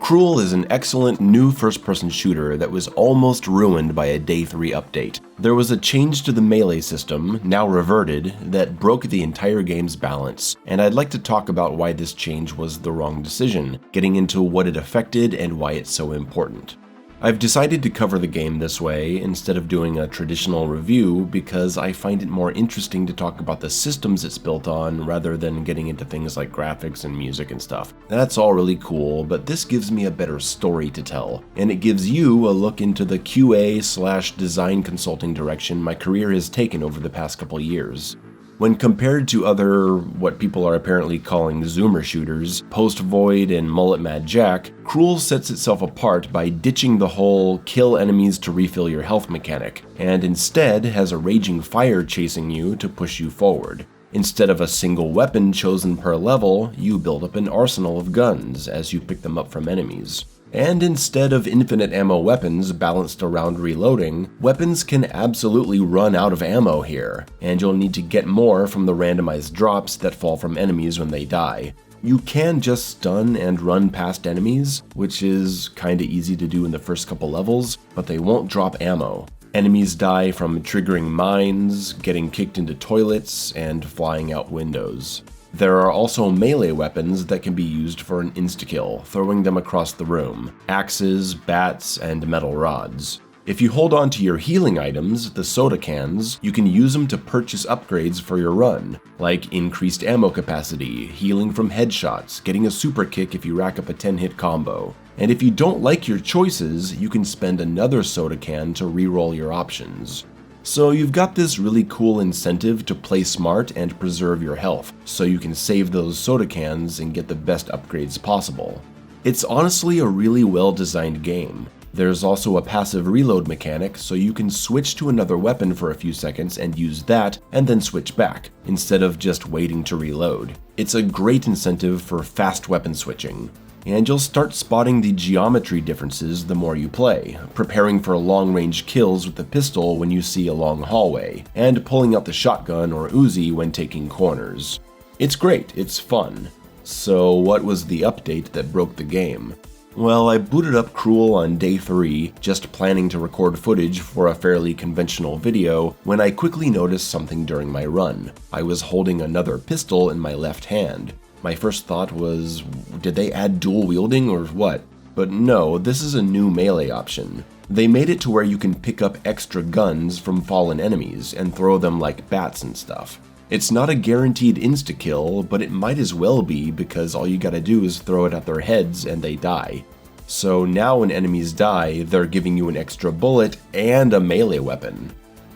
Cruel is an excellent new first-person shooter that was almost ruined by a Day 3 update. There was a change to the melee system, now reverted, that broke the entire game's balance, and I'd like to talk about why this change was the wrong decision, getting into what it affected and why it's so important. I've decided to cover the game this way instead of doing a traditional review because I find it more interesting to talk about the systems it's built on rather than getting into things like graphics and music and stuff. That's all really cool, but this gives me a better story to tell, and it gives you a look into the QA/design consulting direction my career has taken over the past couple years. When compared to other, what people are apparently calling zoomer shooters, Post Void and Mullet Mad Jack, Cruel sets itself apart by ditching the whole kill enemies to refill your health mechanic, and instead has a raging fire chasing you to push you forward. Instead of a single weapon chosen per level, you build up an arsenal of guns as you pick them up from enemies. And instead of infinite ammo weapons balanced around reloading, weapons can absolutely run out of ammo here, and you'll need to get more from the randomized drops that fall from enemies when they die. You can just stun and run past enemies, which is kinda easy to do in the first couple levels, but they won't drop ammo. Enemies die from triggering mines, getting kicked into toilets, and flying out windows. There are also melee weapons that can be used for an insta-kill, throwing them across the room: axes, bats, and metal rods. If you hold on to your healing items, the soda cans, you can use them to purchase upgrades for your run, like increased ammo capacity, healing from headshots, getting a super kick if you rack up a 10-hit combo. And if you don't like your choices, you can spend another soda can to reroll your options. So you've got this really cool incentive to play smart and preserve your health, so you can save those soda cans and get the best upgrades possible. It's honestly a really well-designed game. There's also a passive reload mechanic, so you can switch to another weapon for a few seconds and use that, and then switch back, instead of just waiting to reload. It's a great incentive for fast weapon switching. And you'll start spotting the geometry differences the more you play, preparing for long-range kills with the pistol when you see a long hallway, and pulling out the shotgun or Uzi when taking corners. It's great, it's fun. So what was the update that broke the game? Well, I booted up Cruel on Day 3, just planning to record footage for a fairly conventional video, when I quickly noticed something during my run. I was holding another pistol in my left hand. My first thought was, did they add dual wielding or what? But no, this is a new melee option. They made it to where you can pick up extra guns from fallen enemies and throw them like bats and stuff. It's not a guaranteed insta-kill, but it might as well be because all you gotta do is throw it at their heads and they die. So now when enemies die, they're giving you an extra bullet and a melee weapon.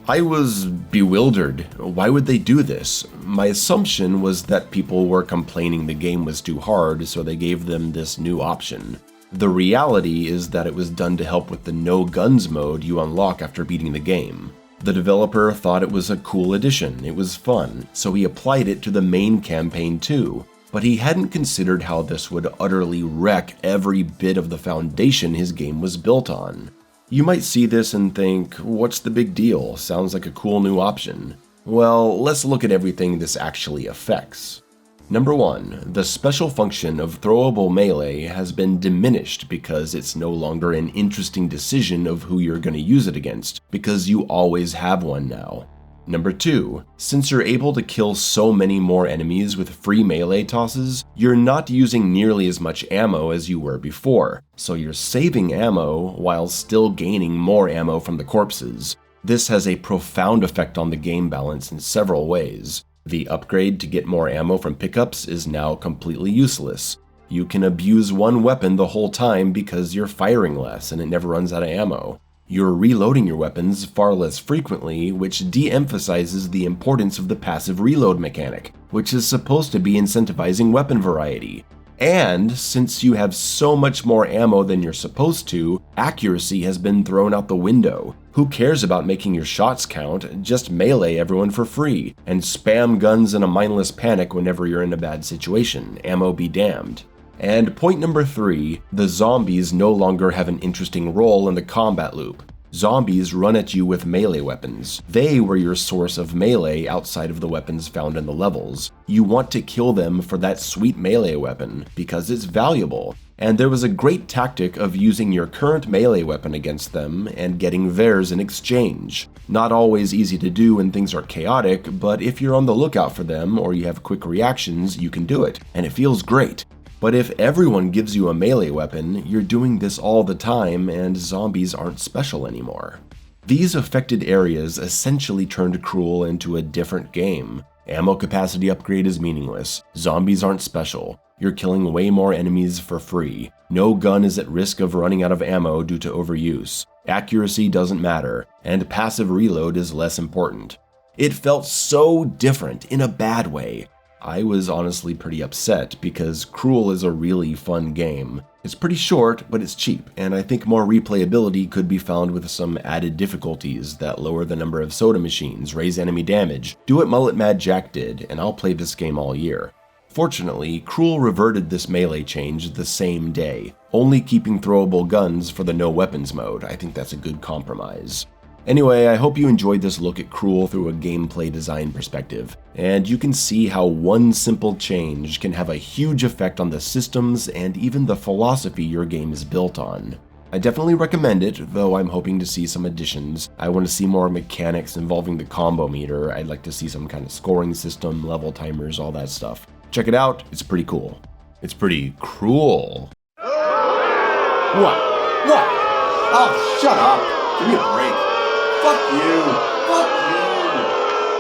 I was bewildered. Why would they do this? My assumption was that people were complaining the game was too hard, so they gave them this new option. The reality is that it was done to help with the no guns mode you unlock after beating the game. The developer thought it was a cool addition, it was fun, so he applied it to the main campaign too. But he hadn't considered how this would utterly wreck every bit of the foundation his game was built on. You might see this and think, what's the big deal? Sounds like a cool new option. Well, let's look at everything this actually affects. Number 1, the special function of throwable melee has been diminished because it's no longer an interesting decision of who you're going to use it against, because you always have one now. Number 2, since you're able to kill so many more enemies with free melee tosses, you're not using nearly as much ammo as you were before, so you're saving ammo while still gaining more ammo from the corpses. This has a profound effect on the game balance in several ways. The upgrade to get more ammo from pickups is now completely useless. You can abuse one weapon the whole time because you're firing less and it never runs out of ammo. You're reloading your weapons far less frequently, which de-emphasizes the importance of the passive reload mechanic, which is supposed to be incentivizing weapon variety. And since you have so much more ammo than you're supposed to, accuracy has been thrown out the window. Who cares about making your shots count? Just melee everyone for free, and spam guns in a mindless panic whenever you're in a bad situation, ammo be damned. And point number 3, the zombies no longer have an interesting role in the combat loop. Zombies run at you with melee weapons. They were your source of melee outside of the weapons found in the levels. You want to kill them for that sweet melee weapon, because it's valuable. And there was a great tactic of using your current melee weapon against them and getting theirs in exchange. Not always easy to do when things are chaotic, but if you're on the lookout for them or you have quick reactions, you can do it, and it feels great. But if everyone gives you a melee weapon, you're doing this all the time and zombies aren't special anymore. These affected areas essentially turned Cruel into a different game. Ammo capacity upgrade is meaningless, zombies aren't special, you're killing way more enemies for free, no gun is at risk of running out of ammo due to overuse, accuracy doesn't matter, and passive reload is less important. It felt so different in a bad way. I was honestly pretty upset because Cruel is a really fun game. It's pretty short, but it's cheap, and I think more replayability could be found with some added difficulties that lower the number of soda machines, raise enemy damage, do what Mullet Mad Jack did, and I'll play this game all year. Fortunately, Cruel reverted this melee change the same day, only keeping throwable guns for the no weapons mode. I think that's a good compromise. Anyway, I hope you enjoyed this look at Cruel through a gameplay design perspective, and you can see how one simple change can have a huge effect on the systems and even the philosophy your game is built on. I definitely recommend it, though I'm hoping to see some additions. I want to see more mechanics involving the combo meter, I'd like to see some kind of scoring system, level timers, all that stuff. Check it out, it's pretty cool. It's pretty cruel. What? Oh, shut up! Give me a break. Fuck you! Fuck you!